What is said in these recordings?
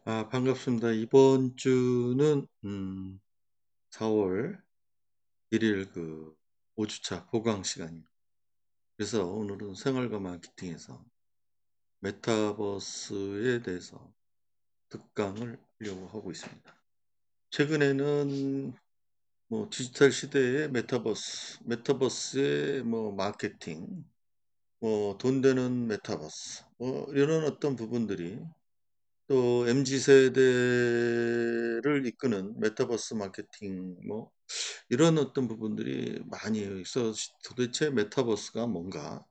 반갑습니다. 이번 주는 4월 1일 5주차 보강 시간입니다. 그래서 오늘은 생활과 마케팅에서 메타버스에 대해서 특강을 하려고 하고 있습니다. 최근에는 디지털 시대의 메타버스의 마케팅, 돈 되는 메타버스, 이런 어떤 부분들이 또 MZ 세대를 이끄는 메타버스 마케팅 이런 어떤 부분들이 많이 있어 도대체 메타버스가 뭔가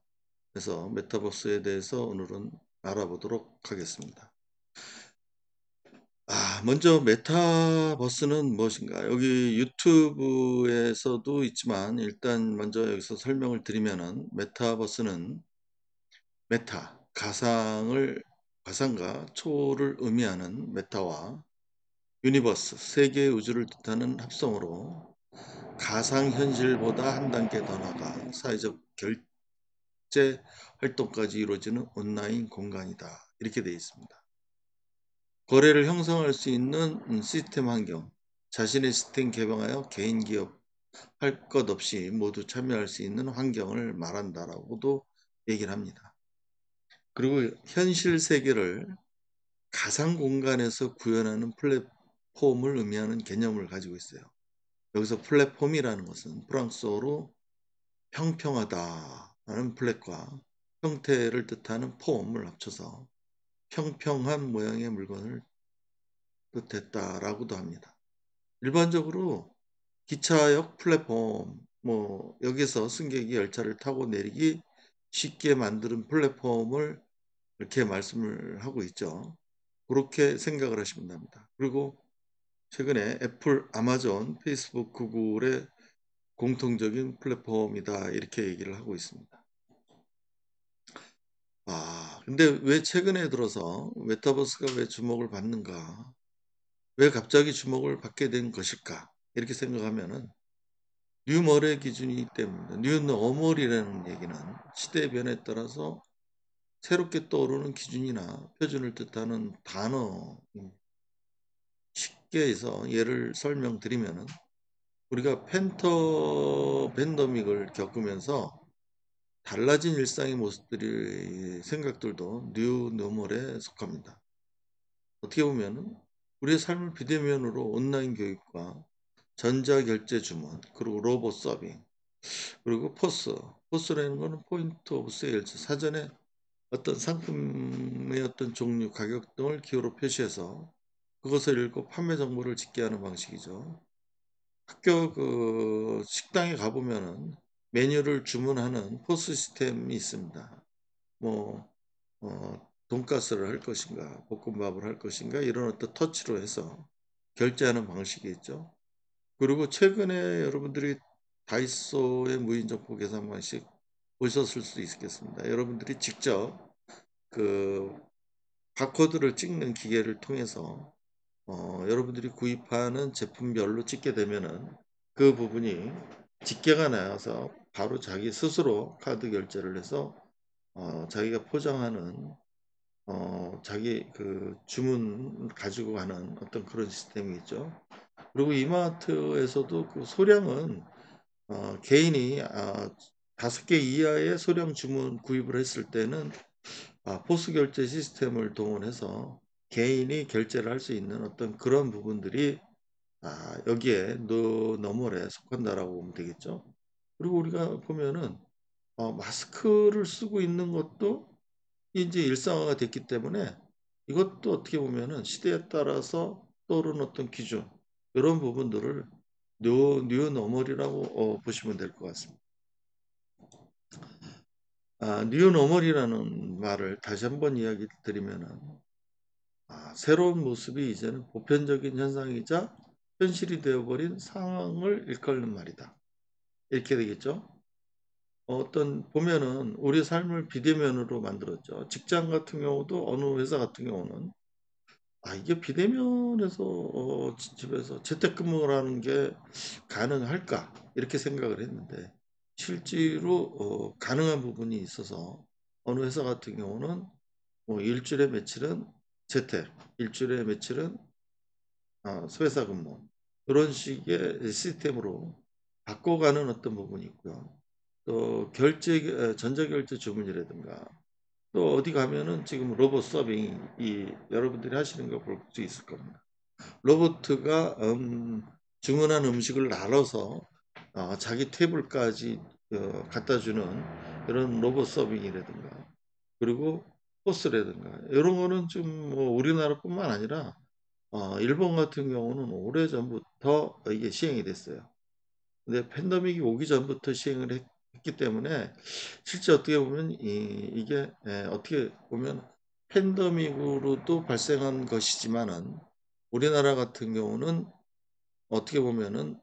해서 메타버스에 대해서 오늘은 알아보도록 하겠습니다. 먼저 메타버스는 무엇인가? 여기 유튜브에서도 있지만 일단 먼저 여기서 설명을 드리면은 메타버스는 가상과 초를 의미하는 메타와 유니버스, 세계의 우주를 뜻하는 합성어로 가상현실보다 한 단계 더 나아가 사회적 결제 활동까지 이루어지는 온라인 공간이다. 이렇게 되어 있습니다. 거래를 형성할 수 있는 시스템 환경, 자신의 시스템 개방하여 개인 기업 할 것 없이 모두 참여할 수 있는 환경을 말한다라고도 얘기를 합니다. 그리고 현실 세계를 가상 공간에서 구현하는 플랫폼을 의미하는 개념을 가지고 있어요. 여기서 플랫폼이라는 것은 프랑스어로 평평하다라는 플랫과 형태를 뜻하는 폼을 합쳐서 평평한 모양의 물건을 뜻했다라고도 합니다. 일반적으로 기차역 플랫폼, 여기서 승객이 열차를 타고 내리기 쉽게 만드는 플랫폼을 이렇게 말씀을 하고 있죠. 그렇게 생각을 하시면 됩니다. 그리고 최근에 애플, 아마존, 페이스북, 구글의 공통적인 플랫폼이다 이렇게 얘기를 하고 있습니다. 근데 왜 최근에 들어서 메타버스가 왜 주목을 받는가? 왜 갑자기 주목을 받게 된 것일까? 이렇게 생각하면은 뉴멀의 기준이기 때문입니다. 뉴너멀이라는 얘기는 시대의 변화에 따라서 새롭게 떠오르는 기준이나 표준을 뜻하는 단어. 쉽게 해서 예를 설명드리면은 우리가 팬더믹을 겪으면서 달라진 일상의 모습들이 생각들도 뉴노멀에 속합니다. 어떻게 보면 우리의 삶을 비대면으로 온라인 교육과 전자결제 주문, 그리고 로봇 서빙, 그리고 포스라는 것은 포인트 오브 세일즈, 사전에 어떤 상품의 어떤 종류, 가격 등을 기호로 표시해서 그것을 읽고 판매 정보를 집계하는 방식이죠. 학교 식당에 가보면은 메뉴를 주문하는 포스 시스템이 있습니다. 뭐 돈가스를 할 것인가, 볶음밥을 할 것인가, 이런 어떤 터치로 해서 결제하는 방식이 있죠. 그리고 최근에 여러분들이 다이소의 무인정보 계산 방식 보셨을 수도 있겠습니다. 여러분들이 직접 그 바코드를 찍는 기계를 통해서 여러분들이 구입하는 제품별로 찍게 되면은 그 부분이 집계가 나와서 바로 자기 스스로 카드 결제를 해서 자기가 포장하는 자기 주문 가지고 가는 어떤 그런 시스템이 있죠. 그리고 이마트에서도 그 소량은 개인이 5개 이하의 소량 주문 구입을 했을 때는 포스 결제 시스템을 동원해서 개인이 결제를 할 수 있는 어떤 그런 부분들이 여기에 너멀에 속한다라고 보면 되겠죠. 그리고 우리가 보면은 마스크를 쓰고 있는 것도 이제 일상화가 됐기 때문에 이것도 어떻게 보면은 시대에 따라서 떠오르는 어떤 기준, 이런 부분들을 뉴노멀이라고 보시면 될 것 같습니다. 뉴노멀이라는 말을 다시 한번 이야기 드리면은 새로운 모습이 이제는 보편적인 현상이자 현실이 되어버린 상황을 일컫는 말이다. 이렇게 되겠죠. 어떤 보면은 우리 삶을 비대면으로 만들었죠. 직장 같은 경우도 어느 회사 같은 경우는 이게 비대면에서 집에서 재택근무를 하는 게 가능할까? 이렇게 생각을 했는데 실제로 가능한 부분이 있어서 어느 회사 같은 경우는 일주일에 며칠은 재택, 일주일에 며칠은 회사 근무 이런 식의 시스템으로 바꿔가는 어떤 부분이 있고요. 또 전자결제 주문이라든가 또 어디 가면은 지금 로봇 서빙 여러분들이 하시는 거 볼 수 있을 겁니다. 로봇가 주문한 음식을 나눠서 자기 테이블까지 갖다 주는 이런 로봇 서빙이라든가 그리고 포스라든가 이런 거는 좀 뭐 우리나라뿐만 아니라 일본 같은 경우는 오래전부터 이게 시행이 됐어요. 근데 팬데믹이 오기 전부터 시행을 했기 때문에 실제 어떻게 보면 이게 어떻게 보면 팬데믹으로도 발생한 것이지만은 우리나라 같은 경우는 어떻게 보면은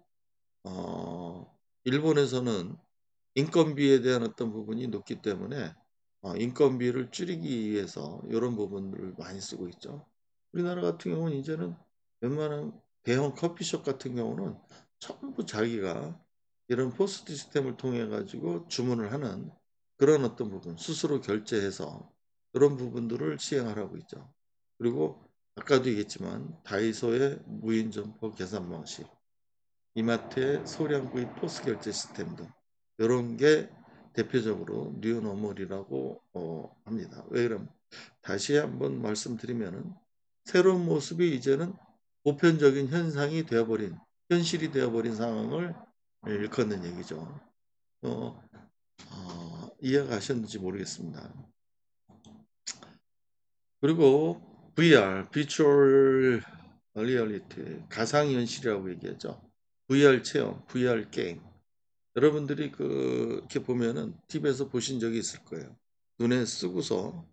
어 일본에서는 인건비에 대한 어떤 부분이 높기 때문에 인건비를 줄이기 위해서 요런 부분들을 많이 쓰고 있죠. 우리나라 같은 경우는 이제는 웬만한 대형 커피숍 같은 경우는 전부 자기가 이런 포스 시스템을 통해 가지고 주문을 하는 그런 어떤 부분 스스로 결제해서 그런 부분들을 시행하라고 있죠. 그리고 아까도 얘기했지만 다이소의 무인 점포 계산 방식, 이마트의 소량 구입 포스 결제 시스템 등 요런 게 대표적으로 뉴 노멀이라고 합니다. 왜 그러면 다시 한번 말씀드리면은 새로운 모습이 이제는 보편적인 현상이 되어버린 현실이 되어버린 상황을 일컫는 얘기죠. 어, 이해가셨는지 모르겠습니다. 그리고 VR, Virtual Reality, 가상현실이라고 얘기하죠. VR 체험, VR 게임. 여러분들이 이렇게 보면은 TV에서 보신 적이 있을 거예요. 눈에 쓰고서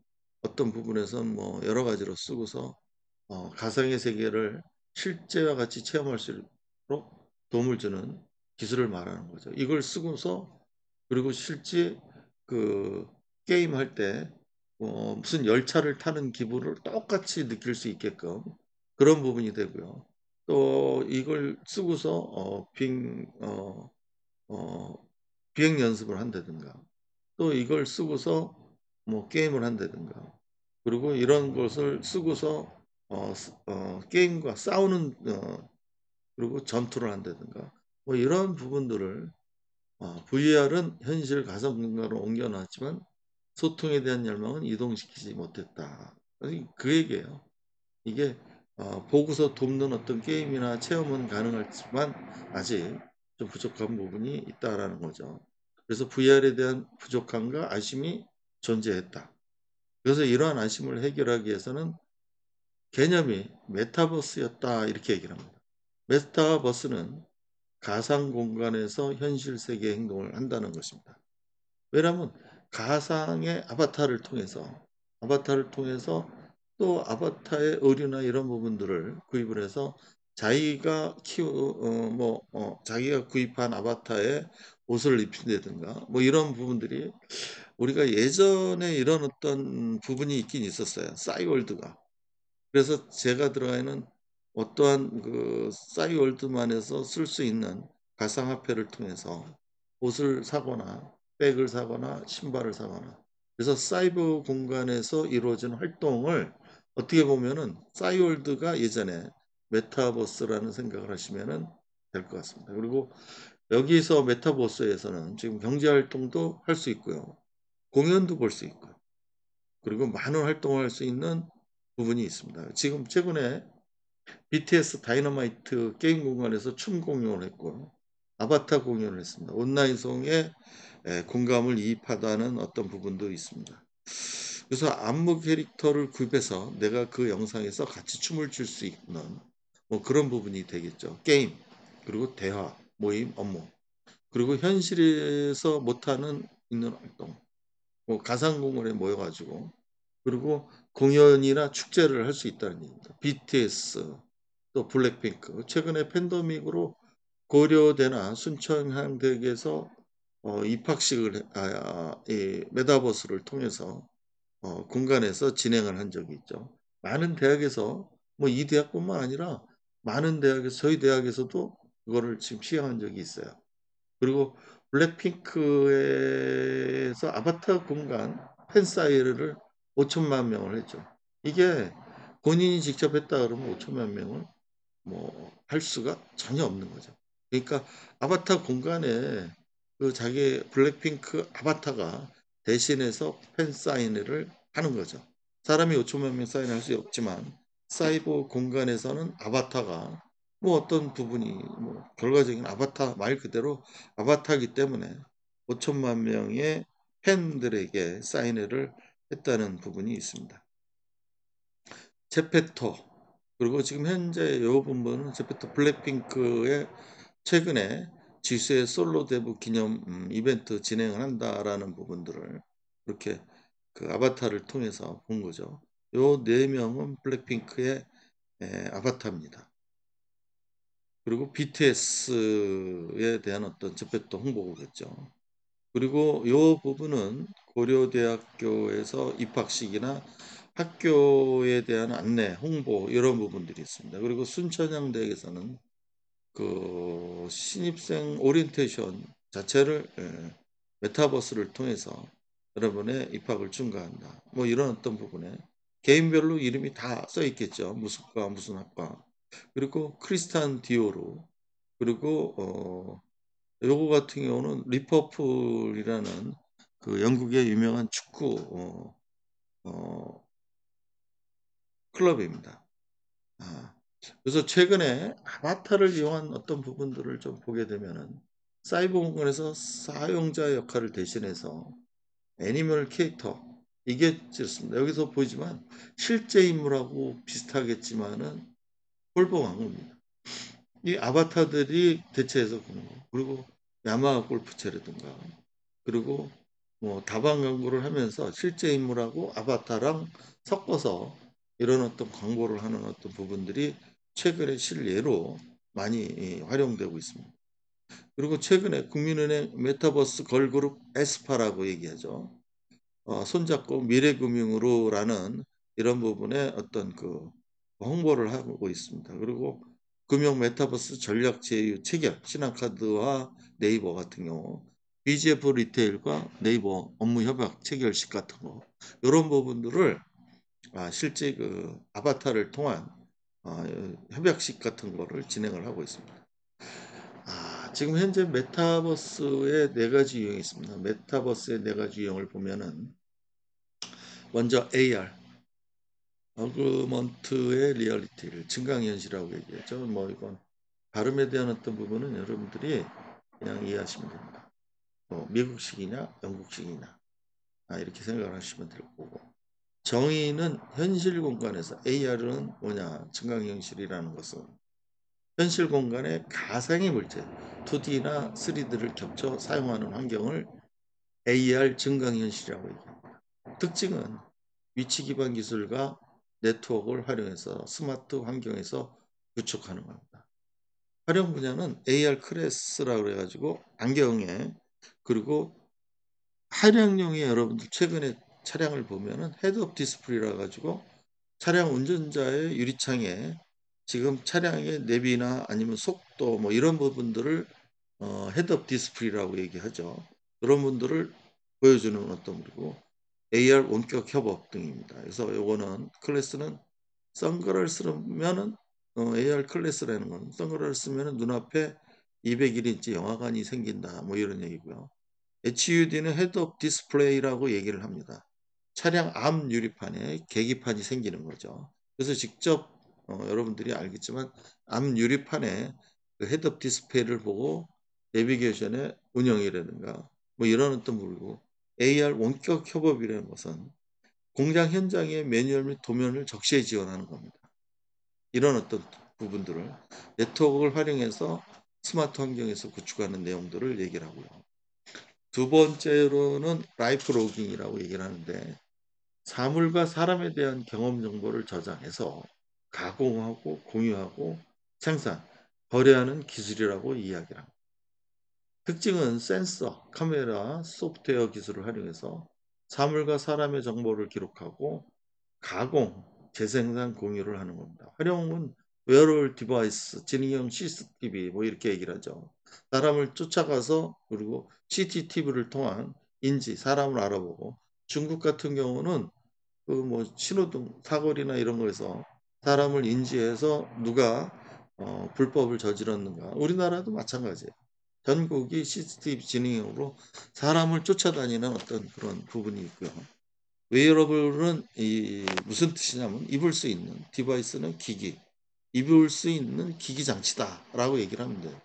어떤 부분에서 뭐 여러 가지로 쓰고서 가상의 세계를 실제와 같이 체험할 수 있도록 도움을 주는 기술을 말하는 거죠. 이걸 쓰고서 그리고 실제 그 게임할 때 무슨 열차를 타는 기분을 똑같이 느낄 수 있게끔 그런 부분이 되고요. 또 이걸 쓰고서 비행 연습을 한다든가 또 이걸 쓰고서 뭐 게임을 한다든가 그리고 이런 것을 쓰고서 게임과 싸우는 그리고 전투를 한다든가 뭐 이런 부분들을 VR은 현실 가상 공간으로 옮겨놨지만 소통에 대한 열망은 이동시키지 못했다. 아니, 그 얘기예요. 이게 보고서 돕는 어떤 게임이나 체험은 가능하지만 아직 좀 부족한 부분이 있다라는 거죠. 그래서 VR에 대한 부족함과 아쉬움이 존재했다. 그래서 이러한 아쉬움을 해결하기 위해서는 개념이 메타버스였다 이렇게 얘기를 합니다. 메타버스는 가상 공간에서 현실 세계 행동을 한다는 것입니다. 왜냐하면 가상의 아바타를 통해서 또 아바타의 의류나 이런 부분들을 구입을 해서 자기가 자기가 구입한 아바타의 옷을 입힌다든가 뭐 이런 부분들이 우리가 예전에 이런 어떤 부분이 있긴 있었어요. 싸이월드가. 그래서 제가 들어가 있는 어떠한 그 싸이월드만에서 쓸 수 있는 가상화폐를 통해서 옷을 사거나 백을 사거나 신발을 사거나 그래서 사이버 공간에서 이루어진 활동을 어떻게 보면은 싸이월드가 예전에 메타버스라는 생각을 하시면은 될 것 같습니다. 그리고 여기서 메타버스에서는 지금 경제 활동도 할 수 있고요. 공연도 볼 수 있고요. 그리고 많은 활동을 할 수 있는 부분이 있습니다. 지금 최근에 BTS 다이너마이트 게임 공간에서 춤 공연을 했고 아바타 공연을 했습니다. 온라인성에 공감을 이입하다는 어떤 부분도 있습니다. 그래서 안무 캐릭터를 구입해서 내가 그 영상에서 같이 춤을 출 수 있는 뭐 그런 부분이 되겠죠. 게임, 그리고 대화, 모임, 업무, 그리고 현실에서 못하는 있는 활동, 뭐 가상공간에 모여가지고 그리고 공연이나 축제를 할 수 있다는 얘기입니다. BTS, 또 블랙핑크, 최근에 팬데믹으로 고려대나 순천향대학에서 입학식을 이 메타버스를 통해서 공간에서 진행을 한 적이 있죠. 많은 대학에서 뭐 이 대학뿐만 아니라 많은 대학에서 저희 대학에서도 그거를 지금 시행한 적이 있어요. 그리고 블랙핑크에서 아바타 공간 팬사이를 5천만 명을 했죠. 이게 본인이 직접 했다 그러면 5천만 명을 뭐 할 수가 전혀 없는 거죠. 그러니까 아바타 공간에 그 자기의 블랙핑크 아바타가 대신해서 팬 사인회를 하는 거죠. 사람이 5천만 명 사인을 할 수 없지만 사이버 공간에서는 아바타가 뭐 어떤 부분이 뭐 결과적인 아바타 말 그대로 아바타이기 때문에 5천만 명의 팬들에게 사인회를 했다는 부분이 있습니다. 제페토 그리고 지금 현재 요 부분은 제페토 블랙핑크의 최근에 지수의 솔로 데뷔 기념 이벤트 진행을 한다라는 부분들을 이렇게 그 아바타를 통해서 본 거죠. 요 4명은 블랙핑크의 아바타입니다. 그리고 BTS에 대한 어떤 제페토 홍보겠죠. 그리고 요 부분은 고려대학교에서 입학식이나 학교에 대한 안내, 홍보 이런 부분들이 있습니다. 그리고 순천향대학에서는 그 신입생 오리엔테이션 자체를 메타버스를 통해서 여러분의 입학을 증가한다. 뭐 이런 어떤 부분에 개인별로 이름이 다 써 있겠죠. 무슨 과 무슨 학과. 그리고 크리스탄 디오로 그리고 요거 같은 경우는 리버풀이라는 그 영국의 유명한 축구 어 클럽입니다. 아. 그래서 최근에 아바타를 이용한 어떤 부분들을 좀 보게 되면은 사이버 공간에서 사용자 역할을 대신해서 애니멀 캐릭터 이게 좋습니다. 여기서 보이지만 실제 인물하고 비슷하겠지만은 홀보광고입니다. 이 아바타들이 대체해서 그런 거. 그리고 야마하 골프채라든가 그리고 뭐 다방 광고를 하면서 실제 인물하고 아바타랑 섞어서 이런 어떤 광고를 하는 어떤 부분들이 최근에 실예로 많이 활용되고 있습니다. 그리고 최근에 국민은행 메타버스 걸그룹 에스파라고 얘기하죠. 손잡고 미래금융으로라는 이런 부분에 어떤 그 홍보를 하고 있습니다. 그리고 금융 메타버스 전략 제휴 체결, 신한카드와 네이버 같은 경우, BGF 리테일과 네이버 업무 협약 체결식 같은 거, 이런 부분들을 실제 그 아바타를 통한 협약식 같은 거를 진행을 하고 있습니다. 지금 현재 메타버스의 네 가지 유형이 있습니다. 메타버스의 네 가지 유형을 보면은 먼저 AR, 어그먼트의 리얼리티를 증강현실이라고 얘기하죠. 뭐 이건 발음에 대한 어떤 부분은 여러분들이 그냥 이해하시면 됩니다. 미국식이냐 영국식이냐 이렇게 생각을 하시면 될 거고 정의는 현실 공간에서 AR은 뭐냐 증강현실이라는 것은 현실 공간의 가상의 물질 2D나 3D를 겹쳐 사용하는 환경을 AR 증강현실이라고 얘기합니다. 특징은 위치 기반 기술과 네트워크를 활용해서 스마트 환경에서 구축하는 겁니다. 활용 분야는 AR 클래스라고 해가지고 안경에 그리고 차량용에 여러분들 최근에 차량을 보면은 헤드업 디스플레이라 가지고 차량 운전자의 유리창에 지금 차량의 내비나 아니면 속도 뭐 이런 부분들을 헤드업 디스플레이라고 얘기하죠. 그런 분들을 보여주는 어떤 그리고 AR 원격 협업 등입니다. 그래서 요거는 클래스는 선글라스를 쓰면은 AR 클래스라는 건 선글라스를 쓰면은 눈앞에 201인치 영화관이 생긴다. 뭐 이런 얘기고요. HUD는 헤드업 디스플레이라고 얘기를 합니다. 차량 앞 유리판에 계기판이 생기는 거죠. 그래서 직접 여러분들이 알겠지만 앞 유리판에 그 헤드업 디스플레이를 보고 내비게이션의 운영이라든가 뭐 이런 어떤 부분이고 AR 원격 협업이라는 것은 공장 현장의 매뉴얼 및 도면을 적시에 지원하는 겁니다. 이런 어떤 부분들을 네트워크를 활용해서 스마트 환경에서 구축하는 내용들을 얘기를 하고요. 두 번째로는 라이프 로깅이라고 얘기를 하는데 사물과 사람에 대한 경험 정보를 저장해서 가공하고 공유하고 생산, 거래하는 기술이라고 이야기를 합니다. 특징은 센서, 카메라, 소프트웨어 기술을 활용해서 사물과 사람의 정보를 기록하고 가공, 재생산, 공유를 하는 겁니다. 활용은 웨어러블 디바이스, 지능형 CCTV 뭐 이렇게 얘기를 하죠. 사람을 쫓아가서 그리고 CCTV를 통한 인지, 사람을 알아보고 중국 같은 경우는 그 뭐 신호등 사거리나 이런 거에서 사람을 인지해서 누가 불법을 저질렀는가. 우리나라도 마찬가지예요. 전국이 CCTV 진행으로 사람을 쫓아다니는 어떤 그런 부분이 있고요. 웨어러블은 무슨 뜻이냐면 입을 수 있는, 디바이스는 기기, 입을 수 있는 기기 장치다라고 얘기를 하면 되죠.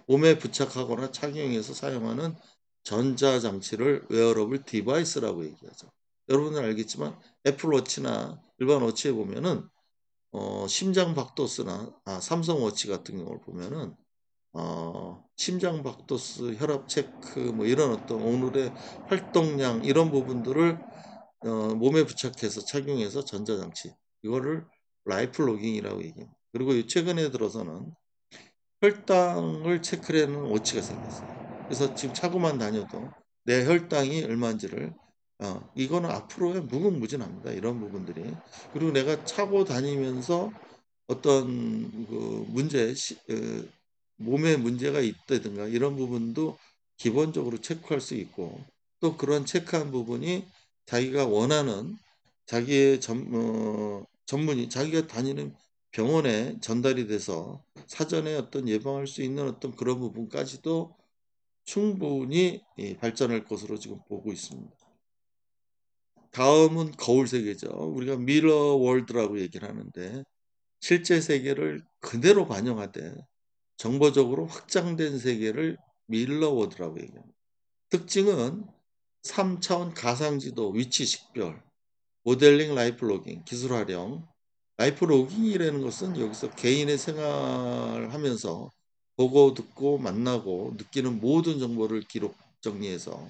몸에 부착하거나 착용해서 사용하는 전자장치를 웨어러블 디바이스라고 얘기하죠. 여러분은 알겠지만 애플워치나 일반 워치에 보면은 심장 박도수나 삼성워치 같은 경우를 보면은 심장 박도수, 혈압 체크 뭐 이런 어떤 오늘의 활동량 이런 부분들을 몸에 부착해서 착용해서 전자장치 이거를 라이프 로깅이라고 얘기합니다. 그리고 최근에 들어서는 혈당을 체크를 하는 워치가 생겼어요. 그래서 지금 차고만 다녀도 내 혈당이 얼마인지를 이거는 앞으로의 무궁무진합니다. 이런 부분들이. 그리고 내가 차고 다니면서 어떤 그 몸에 문제가 있다든가 이런 부분도 기본적으로 체크할 수 있고 또 그런 체크한 부분이 자기가 원하는 자기의 전문의 자기가 다니는 병원에 전달이 돼서 사전에 어떤 예방할 수 있는 어떤 그런 부분까지도 충분히 발전할 것으로 지금 보고 있습니다. 다음은 거울 세계죠. 우리가 미러 월드라고 얘기를 하는데 실제 세계를 그대로 반영하되 정보적으로 확장된 세계를 미러 월드라고 얘기합니다. 특징은 3차원 가상지도, 위치 식별, 모델링 라이프 로깅, 기술 활용. 라이프 로깅이라는 것은 여기서 개인의 생활하면서 보고 듣고 만나고 느끼는 모든 정보를 기록 정리해서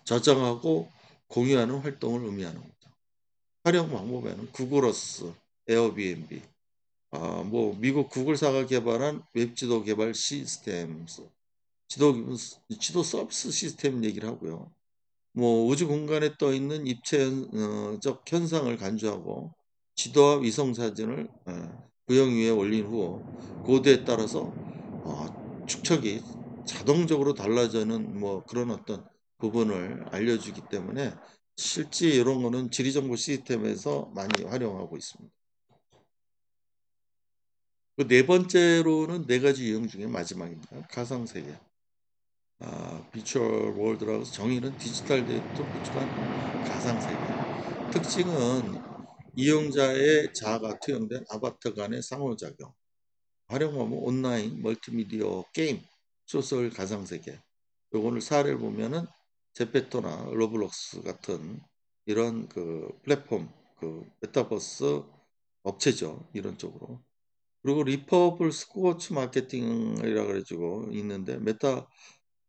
저장하고 공유하는 활동을 의미하는 거죠. 활용 방법에는 구글어스, 에어비앤비, 뭐 미국 구글사가 개발한 웹지도 개발 시스템, 지도 서비스 시스템 얘기를 하고요. 뭐 우주 공간에 떠 있는 입체적 현상을 간주하고 지도와 위성 사진을 구형 위에 올린 후 고도에 따라서 축척이 자동적으로 달라지는 뭐 그런 어떤 부분을 알려주기 때문에 실제 이런 거는 지리정보 시스템에서 많이 활용하고 있습니다. 그 네 번째로는 네 가지 유형 중에 마지막입니다. 가상세계. 비추얼 월드라고 해서 정의는 디지털 데이터 구축한 가상세계. 특징은 이용자의 자아가 투영된 아바타 간의 상호작용. 활용하면 온라인 멀티미디어 게임, 소설 가상세계. 요거를 사례를 보면은 제페토나 로블록스 같은 이런 그 플랫폼, 그 메타버스 업체죠. 이런 쪽으로. 그리고 리퍼블 스포츠 마케팅이라 그래가지고 있는데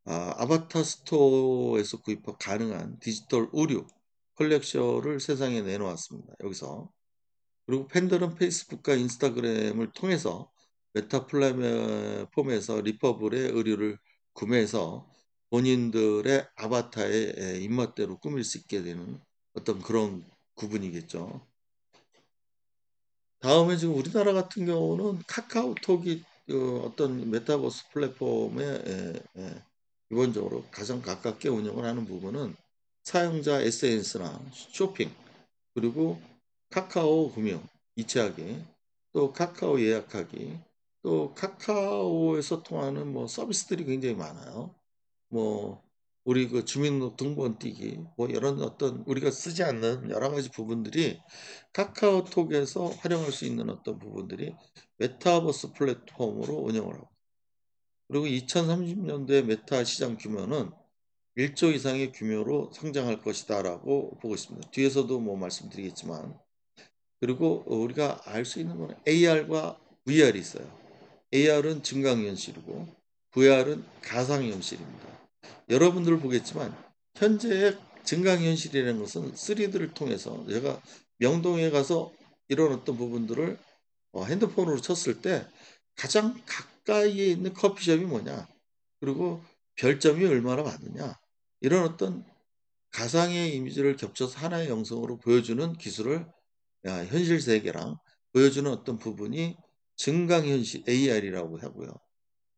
아바타 스토어에서 구입 가능한 디지털 의류 컬렉션을 세상에 내놓았습니다. 여기서. 그리고 팬들은 페이스북과 인스타그램을 통해서 메타 플랫폼에서 리퍼블의 의류를 구매해서 본인들의 아바타의 입맛대로 꾸밀 수 있게 되는 어떤 그런 구분이겠죠. 다음에 지금 우리나라 같은 경우는 카카오톡이 어떤 메타버스 플랫폼에 기본적으로 가장 가깝게 운영을 하는 부분은 사용자 SNS나 쇼핑 그리고 카카오 금융 이체하기 또 카카오 예약하기 또 카카오에서 통하는 뭐 서비스들이 굉장히 많아요. 뭐 우리 그 주민등록 등본 띄기 뭐 이런 어떤 우리가 쓰지 않는 여러 가지 부분들이 카카오톡에서 활용할 수 있는 어떤 부분들이 메타버스 플랫폼으로 운영을 하고 그리고 2030년도에 메타 시장 규모는 1조 이상의 규모로 성장할 것이다라고 보고 있습니다. 뒤에서도 뭐 말씀드리겠지만 그리고 우리가 알 수 있는 건 AR과 VR이 있어요. AR은 증강현실이고 VR은 가상현실입니다. 여러분들 보겠지만 현재의 증강현실이라는 것은 3D를 통해서 제가 명동에 가서 이런 어떤 부분들을 핸드폰으로 쳤을 때 가장 가까이에 있는 커피숍이 뭐냐 그리고 별점이 얼마나 많느냐 이런 어떤 가상의 이미지를 겹쳐서 하나의 영상으로 보여주는 기술을 현실 세계랑 보여주는 어떤 부분이 증강현실 AR이라고 하고요.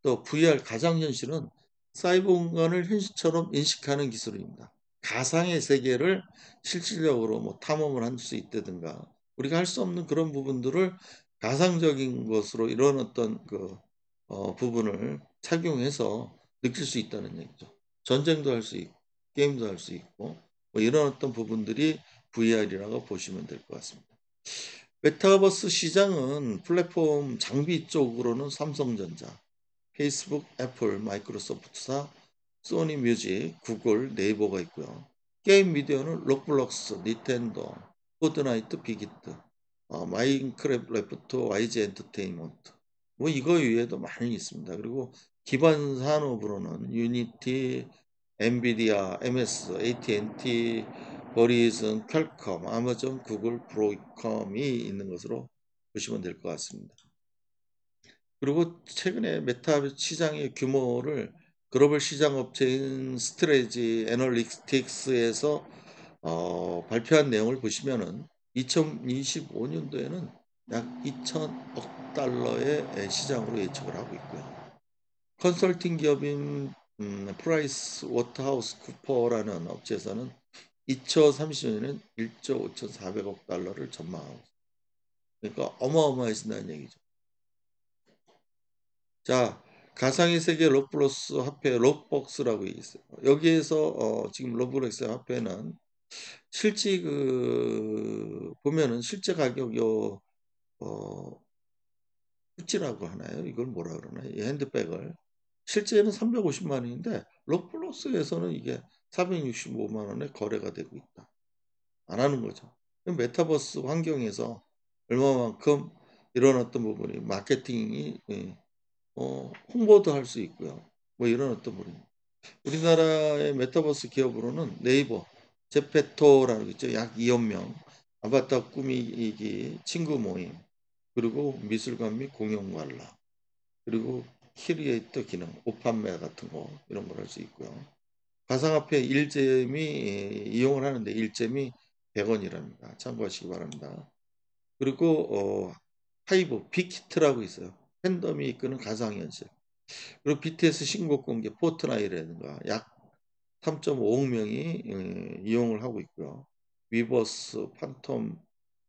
또 VR 가상현실은 사이버 공간을 현실처럼 인식하는 기술입니다. 가상의 세계를 실질적으로 뭐 탐험을 할 수 있다든가 우리가 할 수 없는 그런 부분들을 가상적인 것으로 이런 어떤 부분을 착용해서 느낄 수 있다는 얘기죠. 전쟁도 할 수 있고 게임도 할 수 있고 뭐 이런 어떤 부분들이 VR이라고 보시면 될 것 같습니다. 메타버스 시장은 플랫폼 장비 쪽으로는 삼성전자, 페이스북, 애플, 마이크로소프트사, 소니 뮤직, 구글, 네이버가 있고요. 게임 미디어는 로블록스, 닌텐도, 포드나이트, 빅히트, 마인크래프트, YG 엔터테인먼트. 뭐 이거 외에도 많이 있습니다. 그리고 기반 산업으로는 유니티, 엔비디아, MS, AT&T, 버리즌, 퀄컴, 아마존, 구글, 브로이컴이 있는 것으로 보시면 될 것 같습니다. 그리고 최근에 메타 시장의 규모를 글로벌 시장 업체인 스트레지 애널리틱스에서 발표한 내용을 보시면은 2025년도에는 약 2천억 달러의 시장으로 예측을 하고 있고요. 컨설팅 기업인 프라이스 워터하우스 쿠퍼라는 업체에서는 2030년에는 1조 5,400억 달러를 전망하고 있습니다. 그러니까 어마어마해진다는 얘기죠. 자, 가상의 세계 로블록스 화폐 록벅스라고 있어요. 여기에서 지금 로블록스 화폐는 실제 보면은 실제 가격 후찌라고 하나요? 이걸 뭐라 그러나요? 이 핸드백을 실제는 350만 원인데 로블록스에서는 이게 465만 원에 거래가 되고 있다. 안 하는 거죠. 메타버스 환경에서 얼마만큼 이런 어떤 부분이 마케팅이 홍보도 할 수 있고요. 뭐 이런 어떤 부분. 우리나라의 메타버스 기업으로는 네이버, 제페토라는 게 있죠. 약 2억 명. 아바타 꾸미기 친구 모임. 그리고 미술관 및 공연 관람. 그리고 키리에이터 기능, 옷 판매 같은 거 이런 걸 할 수 있고요. 가상화폐 일잼이 이용을 하는데 일잼이 100원이랍니다. 참고하시기 바랍니다. 그리고 하이브, 빅히트라고 있어요. 팬덤이 이끄는 가상현실. 그리고 BTS 신곡 공개 포트나이라든가 약 3.5억 명이 이용을 하고 있고요. 위버스, 판텀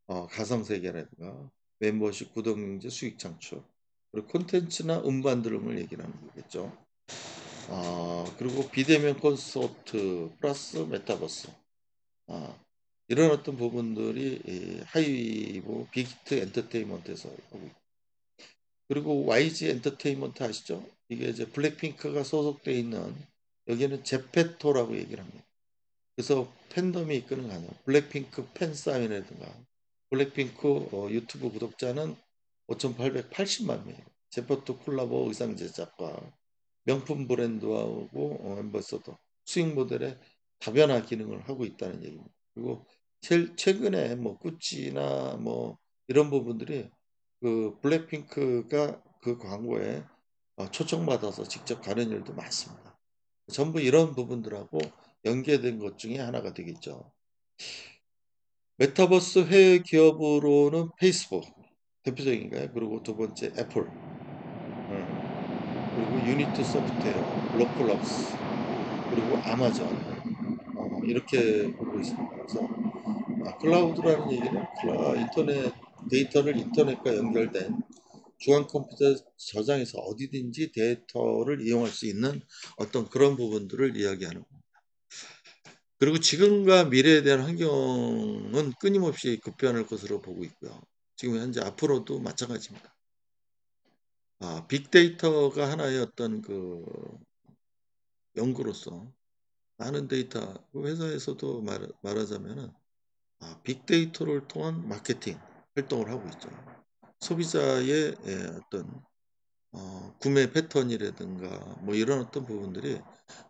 가상세계라든가 멤버십, 구독경제, 수익 창출 그리고 콘텐츠나 음반 드럼을 얘기를 하는 거겠죠. 그리고 비대면 콘서트 플러스 메타버스 이런 어떤 부분들이 하이브 빅히트 엔터테인먼트에서 하고 있고 그리고 YG 엔터테인먼트 아시죠? 이게 이제 블랙핑크가 소속되어 있는 여기는 제페토라고 얘기를 합니다. 그래서 팬덤이 이끄는 거 아니야. 블랙핑크 팬사인회라든가 블랙핑크 유튜브 구독자는 5,880만 명이에요. 제페토 콜라보 의상 제작과 명품 브랜드하고 엠버서더 수익 모델의 다변화 기능을 하고 있다는 얘기입니다. 그리고 최근에 뭐 구찌나 뭐 이런 부분들이 그 블랙핑크가 그 광고에 초청받아서 직접 가는 일도 많습니다. 전부 이런 부분들하고 연계된 것 중에 하나가 되겠죠. 메타버스 해외 기업으로는 페이스북 대표적인가요? 그리고 두 번째 애플, 그리고 유니트 소프트웨어, 로플럭스, 그리고 아마존 이렇게 보고 있습니다. 그래서 클라우드라는 얘기는 인터넷 데이터를 인터넷과 연결된 중앙 컴퓨터 저장해서 어디든지 데이터를 이용할 수 있는 어떤 그런 부분들을 이야기하는 겁니다. 그리고 지금과 미래에 대한 환경은 끊임없이 급변할 것으로 보고 있고요. 지금 현재 앞으로도 마찬가지입니다. 빅데이터가 하나의 어떤 연구로서 많은 데이터, 회사에서도 말하자면은 빅데이터를 통한 마케팅 활동을 하고 있죠. 소비자의 어떤 구매 패턴이라든가 뭐 이런 어떤 부분들이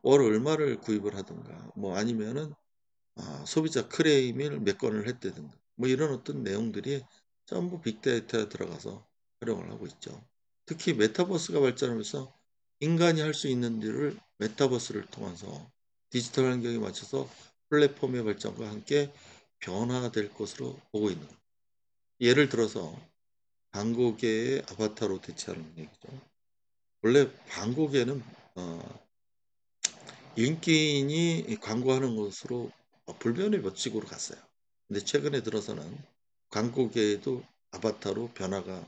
월 얼마를 구입을 하든가 뭐 아니면은 소비자 클레임을 몇 건을 했다든가 뭐 이런 어떤 내용들이 전부 빅데이터에 들어가서 활용을 하고 있죠. 특히 메타버스가 발전하면서 인간이 할 수 있는 일을 메타버스를 통해서 디지털 환경에 맞춰서 플랫폼의 발전과 함께 변화될 것으로 보고 있는 거예요. 예를 들어서 광고계의 아바타로 대체하는 얘기죠. 원래 광고계는 인기인이 광고하는 것으로 불변의 법칙으로 갔어요. 근데 최근에 들어서는 광고계에도 아바타로 변화가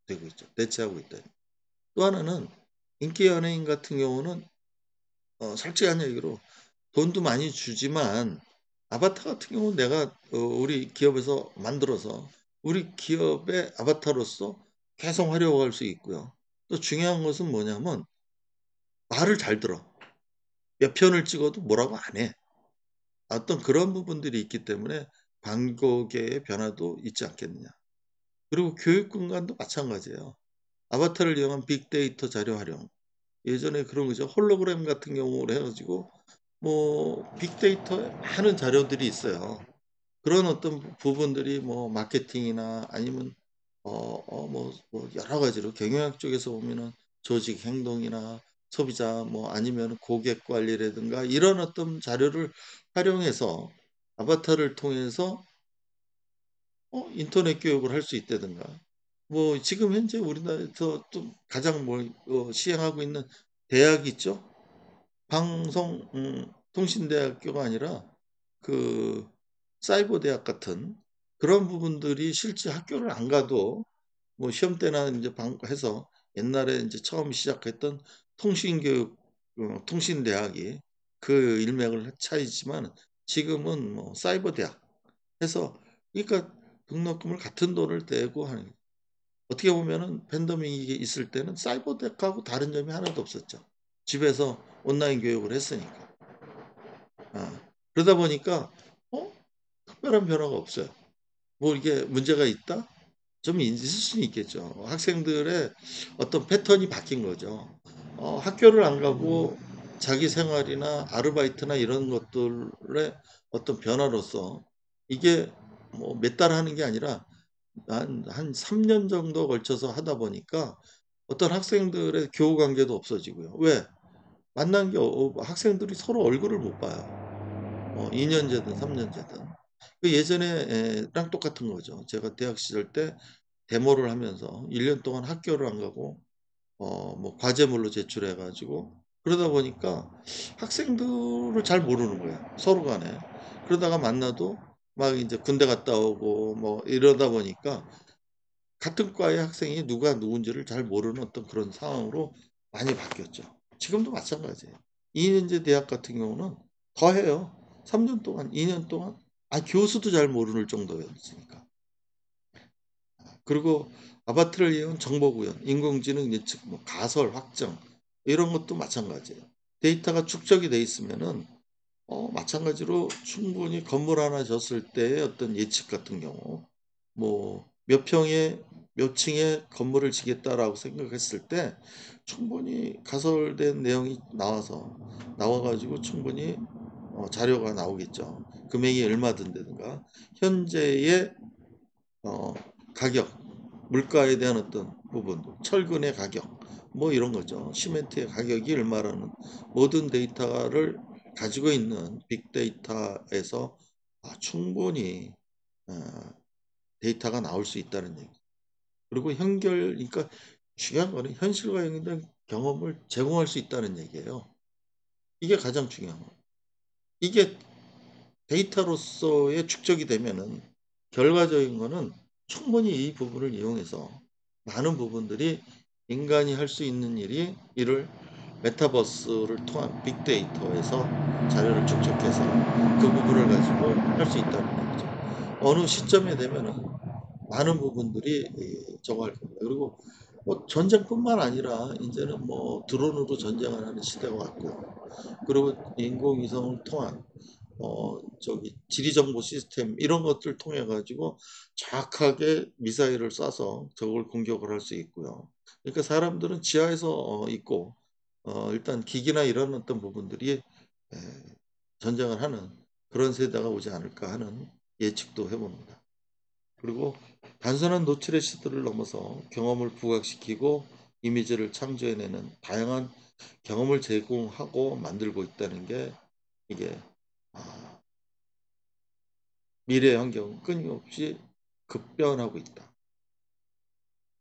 되고 있죠. 대체하고 있다. 또 하나는 인기 연예인 같은 경우는 솔직한 얘기로 돈도 많이 주지만 아바타 같은 경우는 내가 우리 기업에서 만들어서 우리 기업의 아바타로서 계속 활용할 수 있고요. 또 중요한 것은 뭐냐면 말을 잘 들어. 몇 편을 찍어도 뭐라고 안 해. 어떤 그런 부분들이 있기 때문에 광고계의 변화도 있지 않겠느냐. 그리고 교육 공간도 마찬가지예요. 아바타를 이용한 빅데이터 자료 활용. 예전에 그런 거죠. 홀로그램 같은 경우로 해 가지고 뭐 빅데이터에 많은 자료들이 있어요. 그런 어떤 부분들이 뭐 마케팅이나 아니면 뭐 여러 가지로 경영학 쪽에서 보면은 조직 행동이나 소비자 뭐 아니면은 고객 관리라든가 이런 어떤 자료를 활용해서 아바타를 통해서 인터넷 교육을 할 수 있다든가 뭐 지금 현재 우리나라에서 좀 가장 시행하고 있는 대학이 있죠. 방송 통신대학교가 아니라 그 사이버 대학 같은 그런 부분들이 실제 학교를 안 가도 뭐 시험 때나 인제 방 해서 옛날에 인제 처음 시작했던 통신교육 통신대학이 그 일맥을 차이지만 지금은 뭐 사이버 대학 해서 그러니까 등록금을 같은 돈을 내고 하는 어떻게 보면은 팬데믹이 있을 때는 사이버 대학하고 다른 점이 하나도 없었죠. 집에서 온라인 교육을 했으니까. 그러다 보니까 어 특별한 변화가 없어요. 뭐 이게 문제가 있다? 좀 있을 수는 있겠죠. 학생들의 어떤 패턴이 바뀐 거죠. 학교를 안 가고 자기 생활이나 아르바이트나 이런 것들의 어떤 변화로서 이게 뭐 몇 달 하는 게 아니라 한 3년 정도 걸쳐서 하다 보니까 어떤 학생들의 교우 관계도 없어지고요. 왜? 만난 게 학생들이 서로 얼굴을 못 봐요. 2 년제든 3 년제든. 그 예전에 랑 똑같은 거죠. 제가 대학 시절 때 데모를 하면서 1년 동안 학교를 안 가고 뭐 과제물로 제출해 가지고 그러다 보니까 학생들을 잘 모르는 거예요, 서로 간에. 그러다가 만나도 막 인제 군대 갔다 오고 뭐 이러다 보니까 같은 과의 학생이 누가 누군지를 잘 모르는 어떤 그런 상황으로 많이 바뀌었죠. 지금도 마찬가지예요. 2 년제 대학 같은 경우는 더 해요. 3년 동안 2년 동안 교수도 잘 모를 정도였으니까. 그리고 아바타를 이용한 정보 구현, 인공지능 예측, 뭐 가설 확정 이런 것도 마찬가지예요. 데이터가 축적이 돼 있으면은 마찬가지로 충분히 건물 하나 졌을 때의 어떤 예측 같은 경우 뭐 몇 평에 몇 층에 건물을 지겠다라고 생각했을 때 충분히 가설된 내용이 나와 가지고 충분히 자료가 나오겠죠. 금액이 얼마 든다든가 현재의 어 가격, 물가에 대한 어떤 부분, 철근의 가격 뭐 이런 거죠. 시멘트의 가격이 얼마라는 모든 데이터를 가지고 있는 빅데이터에서 충분히 어 데이터가 나올 수 있다는 얘기. 그리고 그러니까 중요한 거는 현실과 연결된 경험을 제공할 수 있다는 얘기예요. 이게 가장 중요한 거. 이게 데이터로서의 축적이 되면은 결과적인 거는 충분히 이 부분을 이용해서 많은 부분들이 인간이 할 수 있는 일을 메타버스를 통한 빅데이터에서 자료를 축적해서 그 부분을 가지고 할 수 있다는 얘기죠. 어느 시점에 되면은 많은 부분들이 저거 할 겁니다. 그리고 뭐 전쟁뿐만 아니라 인제는 뭐 드론으로 전쟁을 하는 시대가 왔고요. 그리고 인공위성을 통한 지리정보 시스템 이런 것들 통해 가지고 정확하게 미사일을 쏴서 적을 공격을 할 수 있고요. 그러니까 사람들은 지하에서 있고 일단 기기나 이런 어떤 부분들이 에 전쟁을 하는 그런 세대가 오지 않을까 하는 예측도 해 봅니다. 그리고 단순한 노출의 시대를 넘어서 경험을 부각시키고 이미지를 창조해내는 다양한 경험을 제공하고 만들고 있다는 게 이게 아 미래의 환경은 끊임없이 급변하고 있다.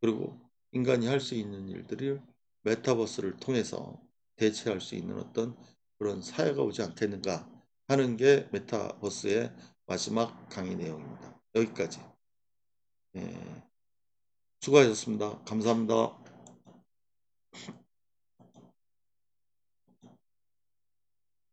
그리고 인간이 할 수 있는 일들을 메타버스를 통해서 대체할 수 있는 어떤 그런 사회가 오지 않겠는가 하는 게 메타버스의 마지막 강의 내용입니다. 여기까지. 예. 수고하셨습니다. 감사합니다.